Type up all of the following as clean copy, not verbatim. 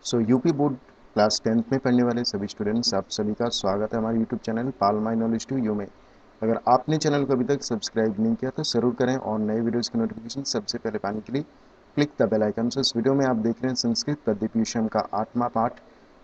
UP board class 10th में पढ़ने वाले सभी स्टूडेंट्स, आप सभी का स्वागत है हमारे YouTube channel pal my knowledge to you में। अगर आपने चैनल को अभी तक सब्सक्राइब नहीं किया तो ज़रूर करें और नए वीडियोस की नोटिफिकेशन सबसे पहले पाने के लिए क्लिक द बेल आइकन। इस वीडियो में आप देख रहे हैं संस्कृत पद्य पीयूषम का 8वां पाठ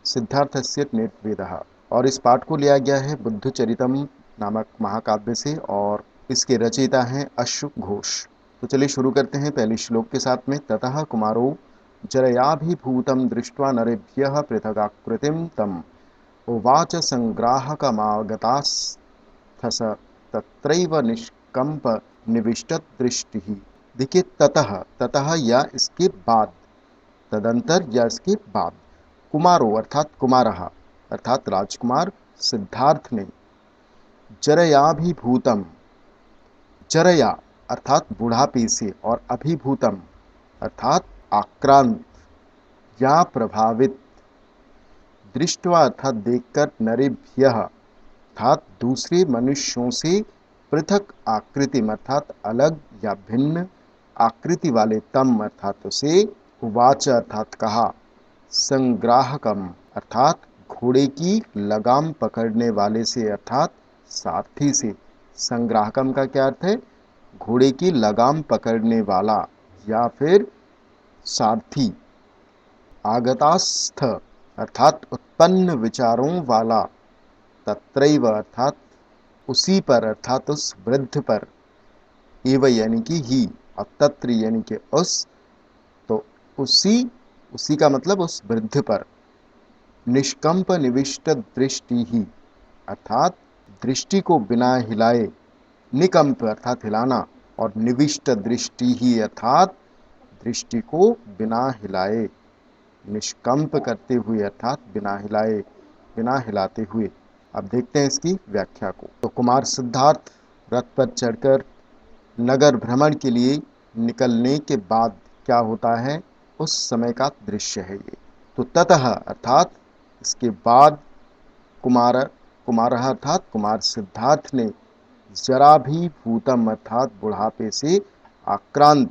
सिद्धार्थस्य नेतवेदः, और इस पाठ को लिया गया है बुद्ध चरितम नामक महाकाव्य से और इसके रचयिता हैं अश्व घोष। तो चलिए शुरू करते हैं पहले श्लोक के साथ में। ततः कुमारो जरयाभिभूतं दृष्ट्वा नरेभ्यः पृथगाकृतिं तम् उवाच संग्राहकमागतास्थस तत्रैव निष्कंप निविष्टदृष्टिः। देखिए, ततः ततः या इसके बाद, तदंतर या इसके बाद, कुमारो अर्थात कुमारः अर्थात राजकुमार सिद्धार्थ ने, जरयाभिभूतम, जरया अर्थात बुढ़ापे से, और अभिभूतम अर्थात आक्रांत या प्रभावित, दृष्टवा अर्थात देखकर, नरेभ्यः अर्थात दूसरे मनुष्यों से, पृथक आकृति अर्थात अलग या भिन्न आकृति वाले, तम अर्थात उसे, उवाच अर्थात कहा, संग्राहकम अर्थात घोड़े की लगाम पकड़ने वाले से अर्थात सारथी से। संग्राहकम का क्या अर्थ है? घोड़े की लगाम पकड़ने वाला या फिर सारथी। आगतास्थ अर्थात उत्पन्न विचारों वाला, तत्रैव अर्थात उसी पर अर्थात उस वृद्ध पर, एवं यानी कि ही, और तत्र यानी कि उस, तो उसी का मतलब उस वृद्ध पर, निष्कंप निविष्ट दृष्टि ही अर्थात दृष्टि को बिना हिलाए, निकंप अर्थात हिलाना, और निविष्ट दृष्टि ही अर्थात दृष्टि को बिना हिलाए, निष्कंप करते हुए अर्थात बिना हिलाए, बिना हिलाते हुए। अब देखते हैं इसकी व्याख्या को। तो कुमार सिद्धार्थ रथ पर चढ़कर नगर भ्रमण के लिए निकलने के बाद क्या होता है, उस समय का दृश्य है ये। तो ततः अर्थात इसके बाद, कुमार कुमारः अर्थात कुमार सिद्धार्थ ने, जराभिभूतम अर्थात बुढ़ापे से आक्रांत,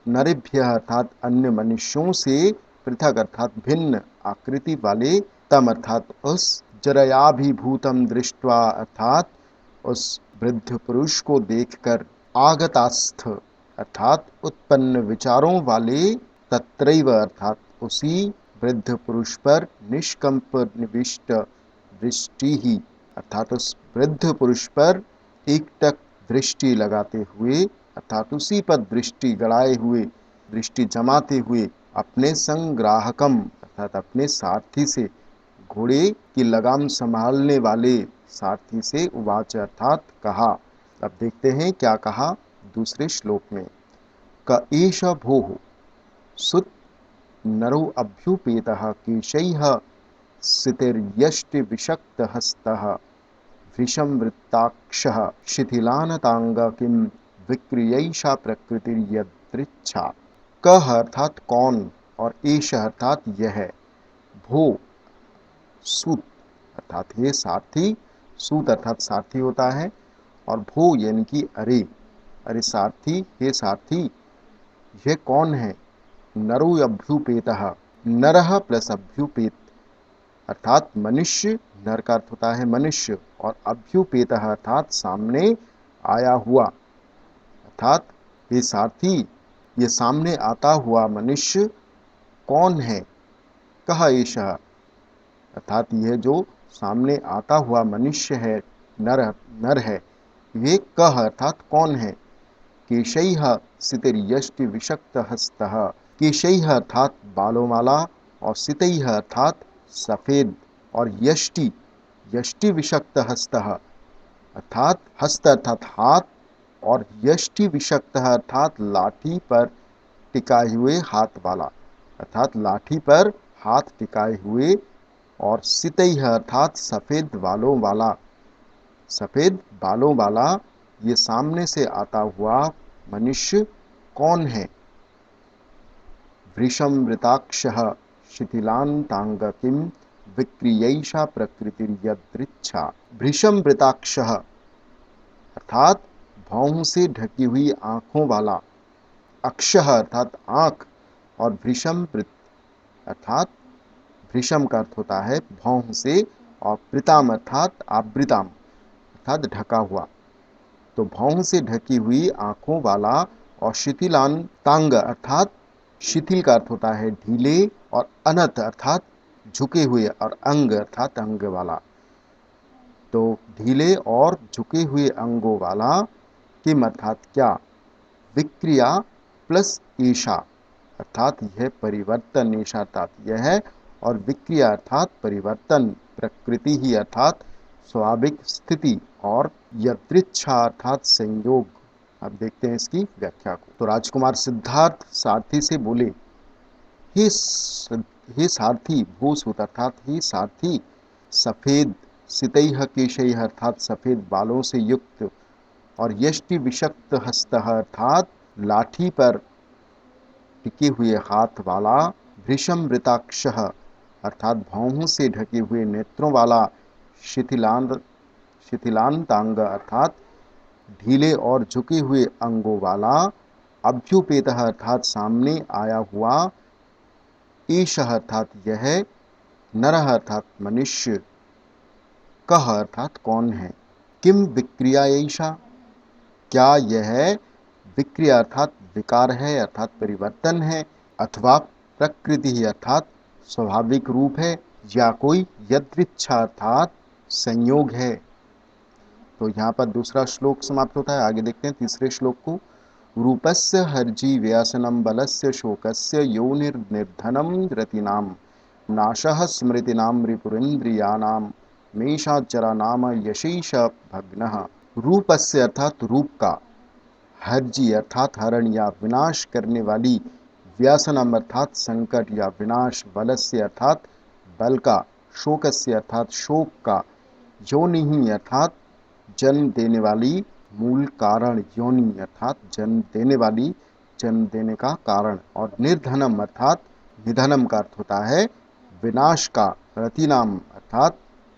नरेभ्यः अर्थात अन्य मनुष्यों से, पृथक अर्थात भिन्न आकृति वाले, तम अर्थात उस, जरयाभिभूतम दृष्ट्वा अर्थात उस वृद्ध पुरुष को देखकर, आगतास्थ अर्थात उत्पन्न विचारों वाले, तत्रैव अर्थात उसी वृद्ध पुरुष पर, निष्कंप निविष्ट दृष्टि ही अर्थात उस वृद्ध पुरुष पर एकटक दृष्टि लगाते हुए अर्थात उसी पर दृष्टि गड़ाए हुए, दृष्टि जमाते हुए, अपने संग्राहकम अर्थात अपने सारथी से, घोड़े की लगाम संभालने वाले सारथी से, उवाच अर्थात कहा। अब देखते हैं क्या कहा दूसरे श्लोक में। क एष भोः सुत नरो अभ्युपेतः केशैः सितिर्यष्टिविषक्तहस्तः वृषंवृत्ताक्षः शिथिलानतांग किं विक्रियैषा प्रकृतिर्यदृच्छा। कह अर्थात कौन, और एष अर्थात यह, भो सूत अर्थात हे सारथी, सूत अर्थात सारथी होता है, और भो यानी कि अरे, अरे सारथी, हे सारथी, यह कौन है? नरो अभ्युपेतः, नरः प्लस अभ्युपेत अर्थात मनुष्य, नर का अर्थ होता है मनुष्य, और अभ्युपेतः अर्थात सामने आया हुआ, अर्थात ये सारथी, ये सामने आता हुआ मनुष्य कौन है? कह एषः अर्थात यह जो सामने आता हुआ मनुष्य है, नर है, ये कह अर्थात कौन है? केशैः सितिर्यष्टि विषक्त हस्तः, केशैः अर्थात बालों वाला, और सितैः अर्थात सफेद, और यष्टि, यष्टि विषक्त हस्तः अर्थात हस्त अर्थात हाथ, और यष्टि विषक्त अर्थात लाठी पर टिकाए हुए हाथ वाला, अर्थात लाठी पर हाथ टिकाए हुए, और सितैः अर्थात सफेद बालों वाला, सफेद बालों वाला, ये सामने से आता हुआ मनुष्य कौन है? वृषंवृताक्षः शिथिलान्तांग किं विक्रियैषा प्रकृतिर्यदृच्छा। वृषंवृताक्षः अर्थात भौं से ढकी हुई आंखों वाला, अक्षः अर्थात आंख, और वृषंवृत अर्थात भृशम का अर्थ होता है भौं से, और प्रीताम अर्थात आवृताम अर्थात ढका हुआ। तो भौं से ढकी हुई आंखों वाला, और शिथिलांतांग अर्थात शिथिल का अर्थ होता है ढीले, और अनत अर्थात झुके हुए, और अंग अर्थात अंग वाला। तो ढीले और झुके हुए अंगों वाला किम अर्थात क्या, विक्रिया प्लस ईशा अर्थात यह परिवर्तन, ईशा अर्थात यह है, और विक्रिया अर्थात परिवर्तन, प्रकृति ही अर्थात स्वाभाविक स्थिति, और यदृच्छा अर्थात संयोग। अब देखते हैं इसकी व्याख्या को। तो राजकुमार सिद्धार्थ सारथी से बोले, हे सारथी, भूसुत अर्थात हे सारथी, सफेद सितैह केशैः अर्थात सफेद बालों से युक्त, और यष्टि विषक्त हस्तः अर्थात लाठी पर टिके हुए हाथ वाला, भृशम वृताक्षः अर्थात भौहों से ढके हुए नेत्रों वाला, शिथिलांतांग अर्थात ढीले और झुके हुए अंगों वाला, अभ्युपेतः अर्थात सामने आया हुआ, ईशः अर्थात यह, नरः अर्थात मनुष्य, कह अर्थात कौन है, किम विक्रिया ईशा क्या यह विक्रिया अर्थात विकार है अर्थात परिवर्तन है, अथवा प्रकृति ही अर्थात स्वाभाविक रूप है, या कोई यदृच्छा अर्थात संयोग है। तो यहाँ पर दूसरा श्लोक समाप्त होता है। आगे देखते हैं तीसरे श्लोक को। रूपस्य हर्जी व्यासनम बलस्य शोकस्य योनिर्निर्धनम रतिनाम, नाशः स्मृतिनाम रिपुरेन्द्रियानाम, मेषाचरा नाम यशीश भग्नः। रूपस्य अर्थात रूप का, हर्जी अर्थात हरण या विनाश करने वाली, व्यासनम अर्थात संकट या विनाश, बलस्य अर्थात बल का, शोकस्य अर्थात शोक का, योनि अर्थात जन्म देने वाली, मूल कारण, योनि अर्थात जन्म देने वाली, जन्म देने का कारण, और निर्धनम अर्थात निधनम का अर्थ होता है विनाश का, रतिनाम अर्थात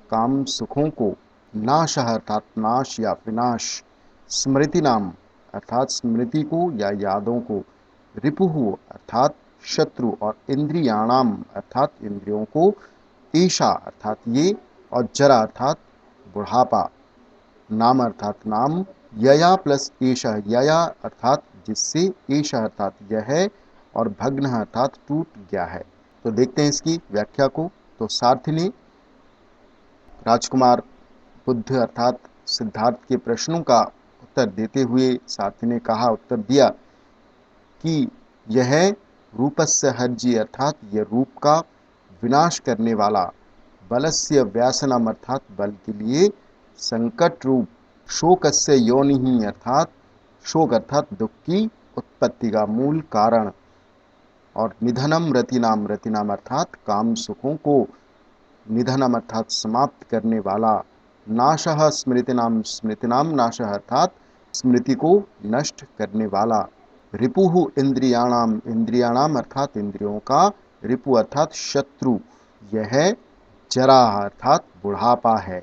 काम सुखों को, नाश अर्थात नाश या विनाश, स्मृति नाम अर्थात स्मृति को या यादों को, रिपुहु अर्थात शत्रु, और इंद्रियाणाम अर्थात इंद्रियों को, ईशा अर्थात ये, और जरा अर्थात बुढ़ापा, नाम अर्थात नाम, यया प्लस ईशा यया अर्थात जिससे, ईशा अर्थात यह है, और भग्न अर्थात टूट गया है। तो देखते हैं इसकी व्याख्या को। तो सारथी ने राजकुमार बुद्ध अर्थात सिद्धार्थ के प्रश्नों का उत्तर देते हुए सारथी ने कहा, उत्तर दिया कि यह रूपस्य हर्जी अर्थात यह रूप का विनाश करने वाला, बलस्य व्यासनम अर्थात बल के लिए संकट रूप, शोकस्य योनि अर्थात शोक अर्थात दुख की उत्पत्ति का मूल कारण, और निधनम रतिनाम, रतिनाम अर्थात काम सुखों को, निधनम अर्थात समाप्त करने वाला, नाशः स्मृतिनाम, स्मृतिनाम नाशः अर्थात स्मृति को नष्ट करने वाला, रिपुहु इंद्रियाणाम, इंद्रियाणाम अर्थात इंद्रियों का, रिपु अर्थात शत्रु, यह जरा अर्थात बुढ़ापा है।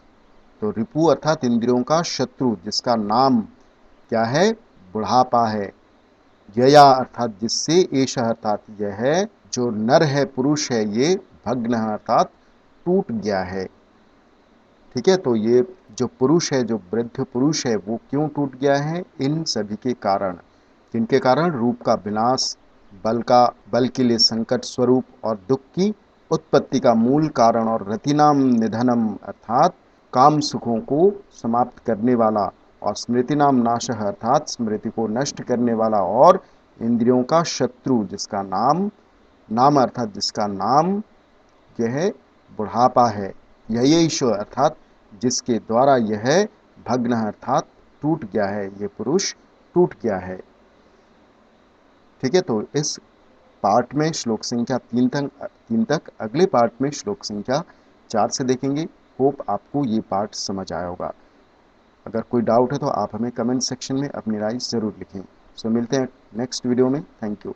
तो रिपु अर्थात इंद्रियों का शत्रु, जिसका नाम क्या है, बुढ़ापा है। यया अर्थात जिससे, एष अर्थात यह है, जो नर है पुरुष है, ये भग्न अर्थात टूट गया है। ठीक है, तो ये जो पुरुष है, जो वृद्ध पुरुष है, वो क्यों टूट गया है, इन सभी के कारण। जिनके कारण, रूप का विनाश, बल के लिए संकट स्वरूप, और दुख की उत्पत्ति का मूल कारण, और रतिनाम निधनम अर्थात काम सुखों को समाप्त करने वाला, और स्मृति नाम नाशः अर्थात स्मृति को नष्ट करने वाला, और इंद्रियों का शत्रु, जिसका नाम अर्थात जिसका नाम यह बुढ़ापा है। यही ईश्वर अर्थात जिसके द्वारा यह भग्न अर्थात टूट गया है, ये पुरुष टूट गया है। ठीक है, तो इस पार्ट में श्लोक संख्या 3 तक, अगले पार्ट में श्लोक संख्या 4 से देखेंगे। होप आपको ये पार्ट समझ आया होगा। अगर कोई डाउट है तो आप हमें कमेंट सेक्शन में अपनी राय ज़रूर लिखें। सो मिलते हैं नेक्स्ट वीडियो में। Thank you.